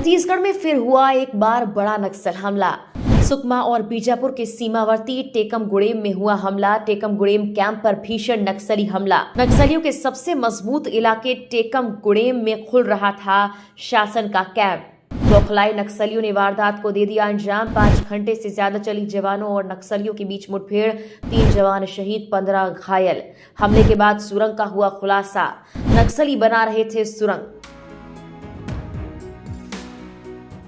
छत्तीसगढ़ में फिर हुआ एक बार बड़ा नक्सल हमला। सुकमा और बीजापुर के सीमावर्ती टेकमगुड़ेम में हुआ हमला। टेकमगुड़ेम कैंप पर भीषण नक्सली हमला। नक्सलियों के सबसे मजबूत इलाके टेकमगुड़ेम में खुल रहा था शासन का कैंप। बौखलाए नक्सलियों ने वारदात को दे दिया अंजाम। 5 घंटे से ज्यादा चली जवानों और नक्सलियों के बीच मुठभेड़, 3 जवान शहीद, 15 घायल। हमले के बाद सुरंग का हुआ खुलासा। नक्सली बना रहे थे सुरंग।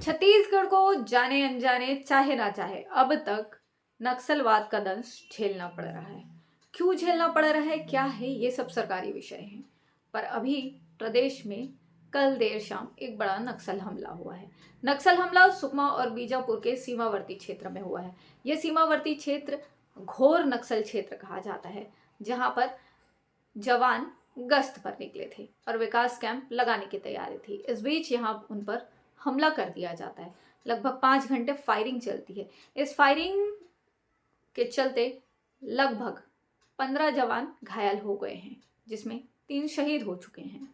छत्तीसगढ़ को जाने अनजाने चाहे ना चाहे अब तक नक्सलवाद का दंश झेलना पड़ रहा है। क्यों झेलना पड़ रहा है, क्या है, ये सब सरकारी विषय है। पर अभी प्रदेश में कल देर शाम एक बड़ा नक्सल हमला हुआ है। नक्सल हमला सुकमा और बीजापुर के सीमावर्ती क्षेत्र में हुआ है। यह सीमावर्ती क्षेत्र घोर नक्सल क्षेत्र कहा जाता है, जहां पर जवान गश्त पर निकले थे और विकास कैंप लगाने की तैयारी थी। इस बीच यहां उन पर हमला कर दिया जाता है। लगभग 5 घंटे फायरिंग चलती है। इस फायरिंग के चलते लगभग 15 जवान घायल हो गए हैं, जिसमें 3 शहीद हो चुके हैं।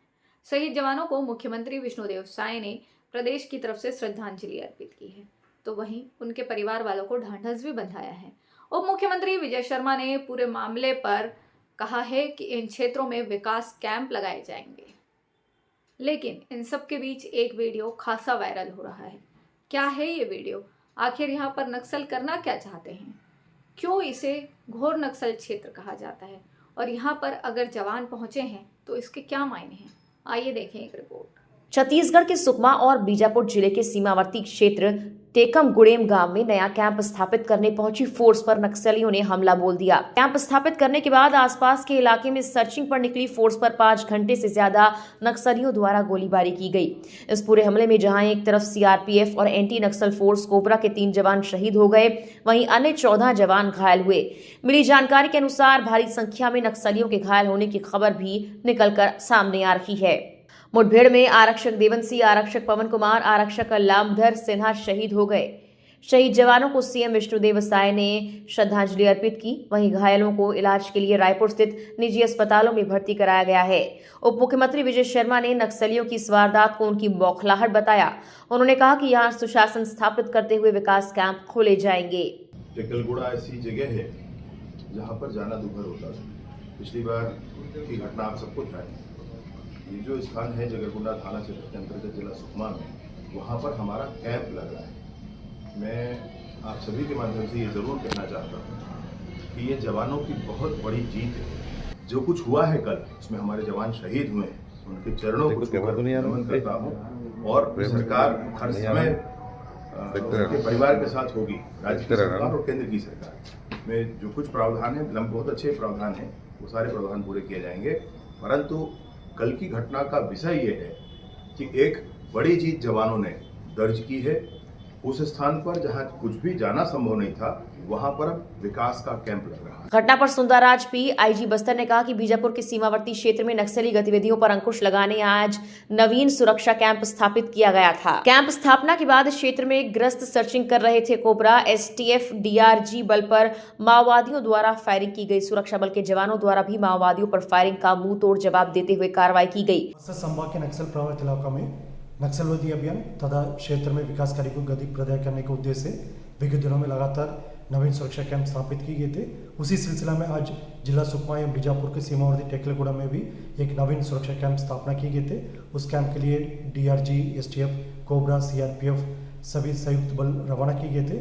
शहीद जवानों को मुख्यमंत्री विष्णुदेव साय ने प्रदेश की तरफ से श्रद्धांजलि अर्पित की है, तो वहीं उनके परिवार वालों को ढांढस भी बंधाया है। उप मुख्यमंत्री विजय शर्मा ने पूरे मामले पर कहा है कि इन क्षेत्रों में विकास कैंप लगाए जाएंगे। लेकिन इन सब के बीच एक वीडियो खासा वायरल हो रहा है। क्या है ये वीडियो? आखिर यहाँ पर नक्सल करना क्या चाहते हैं? क्यों इसे घोर नक्सल क्षेत्र कहा जाता है? और यहाँ पर अगर जवान पहुंचे हैं तो इसके क्या मायने हैं? आइए देखें एक रिपोर्ट। छत्तीसगढ़ के सुकमा और बीजापुर जिले के सीमावर्ती क्षेत्र टेकमगुड़ेम गांव में नया कैंप स्थापित करने पहुंची फोर्स पर नक्सलियों ने हमला बोल दिया। कैंप स्थापित करने के बाद आसपास के इलाके में सर्चिंग पर निकली फोर्स पर 5 घंटे से ज्यादा नक्सलियों द्वारा गोलीबारी की गई। इस पूरे हमले में जहां एक तरफ सीआरपीएफ और एंटी नक्सल फोर्स कोबरा के 3 जवान शहीद हो गए, वहीं अन्य 14 जवान घायल हुए। मिली जानकारी के अनुसार भारी संख्या में नक्सलियों के घायल होने की खबर भी निकलकर सामने आ रही है। मुठभेड़ में आरक्षक देवन सिंह, आरक्षक पवन कुमार, आरक्षक लामधर सिन्हा शहीद हो गए। शहीद जवानों को सीएम विष्णुदेव साय ने श्रद्धांजलि अर्पित की। वहीं घायलों को इलाज के लिए रायपुर स्थित निजी अस्पतालों में भर्ती कराया गया है। उप मुख्यमंत्री विजय शर्मा ने नक्सलियों की इस वारदात को उनकी बौखलाहट बताया। उन्होंने कहा कि यहाँ सुशासन स्थापित करते हुए विकास कैंप खोले जाएंगे। टेकलगुड़ा ऐसी जगह है जहाँ पर जाना दुभर होता था। पिछली बार की घटना आप सबको था। ये जो स्थान है जगरगुंडा थाना क्षेत्र के अंतर्गत जिला सुकमा में, वहाँ पर हमारा कैंप लग रहा है। मैं आप सभी के माध्यम से ये जरूर कहना चाहता हूँ कि ये जवानों की बहुत बड़ी जीत है। जो कुछ हुआ है कल, उसमें हमारे जवान शहीद हुए हैं, उनके चरणों को नमन करता हूँ। और सरकार हर समय उनके परिवार के साथ होगी। राज्य की सरकार और केंद्र की सरकार में जो कुछ प्रावधान है, बहुत अच्छे प्रावधान हैं, वो सारे प्रावधान पूरे किए जाएंगे। परंतु कल की घटना का विषय ये है कि एक बड़ी जीत जवानों ने दर्ज की है। उस स्थान पर जहां कुछ भी जाना संभव नहीं था, वहां पर विकास का कैंप लग रहा है। घटना पर सुंदरराज पी, आईजी बस्तर ने कहा कि बीजापुर के सीमावर्ती क्षेत्र में नक्सली गतिविधियों पर अंकुश लगाने आज नवीन सुरक्षा कैंप स्थापित किया गया था। कैंप स्थापना के बाद क्षेत्र में ग्रस्त सर्चिंग कर रहे थे कोबरा, एसटीएफ, डीआरजी बल पर माओवादियों द्वारा फायरिंग की गई। सुरक्षा बल के जवानों द्वारा भी माओवादियों पर फायरिंग का मुंह तोड़ जवाब देते हुए कार्रवाई की गई। संभाग के नक्सल प्रभावित इलाकों में नक्सलवादी अभियान तथा क्षेत्र में विकास कार्य को गति प्रदान करने के उद्देश्य से विगत दिनों में लगातार नवीन सुरक्षा कैंप स्थापित किए गए थे। उसी सिलसिला में आज जिला सुकमा एवं बीजापुर के सीमावर्ती टेकलगुड़ा में भी एक नवीन सुरक्षा कैंप स्थापना किए गए थे। उस कैंप के लिए डीआरजी, एसटीएफ, कोबरा, सीआरपीएफ सभी संयुक्त बल रवाना किए गए थे।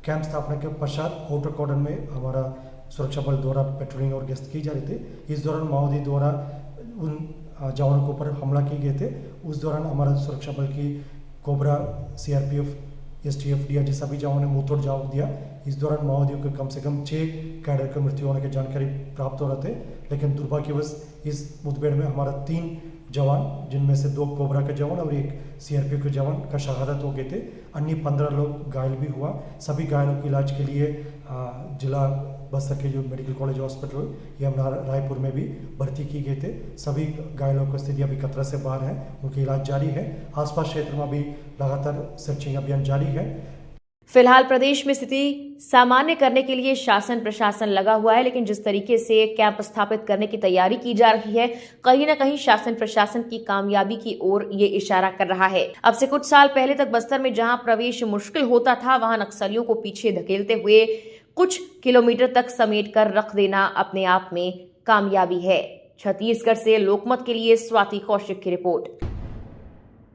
कैंप स्थापना के पश्चात आउटर कॉर्डन में हमारा सुरक्षा बल द्वारा पेट्रोलिंग और गश्त की जा रही थी। इस दौरान माओवादी द्वारा उन जवानों के ऊपर हमला किए गए थे। उस दौरान हमारा सुरक्षा बल की कोबरा, सीआरपीएफ, एसटीएफ, डीआरजी सभी जवानों ने मुंहतोड़ जवाब दिया। इस दौरान माओवादियों के कम से कम 6 कैडर की मृत्यु होने की जानकारी प्राप्त हो रहे थे। लेकिन दुर्भाग्यवश इस मुठभेड़ में हमारा 3 जवान, जिनमें से 2 कोबरा के जवान और 1 सीआरपीएफ के जवान का शहादत हो गए थे। अन्य 15 लोग घायल भी हुआ। सभी घायलों के इलाज के लिए जिला बस्तर के जो मेडिकल कॉलेज हॉस्पिटल या रायपुर में भी भर्ती की गए थे। सभी घायलों की स्थिति अभी खतरा से बाहर है, उनका इलाज जारी है। आसपास क्षेत्र में भी लगातार सर्चिंग अभियान जारी है। फिलहाल प्रदेश में स्थिति सामान्य करने के लिए शासन प्रशासन लगा हुआ है, लेकिन जिस तरीके से कैंप स्थापित करने की तैयारी की जा रही है, कहीं ना कहीं शासन प्रशासन की कामयाबी की ओर ये इशारा कर रहा है। अब से कुछ साल पहले तक बस्तर में जहां प्रवेश मुश्किल होता था, वहां नक्सलियों को पीछे धकेलते हुए कुछ किलोमीटर तक समेट कर रख देना अपने आप में कामयाबी है। छत्तीसगढ़ से लोकमत के लिए स्वाति कौशिक की रिपोर्ट।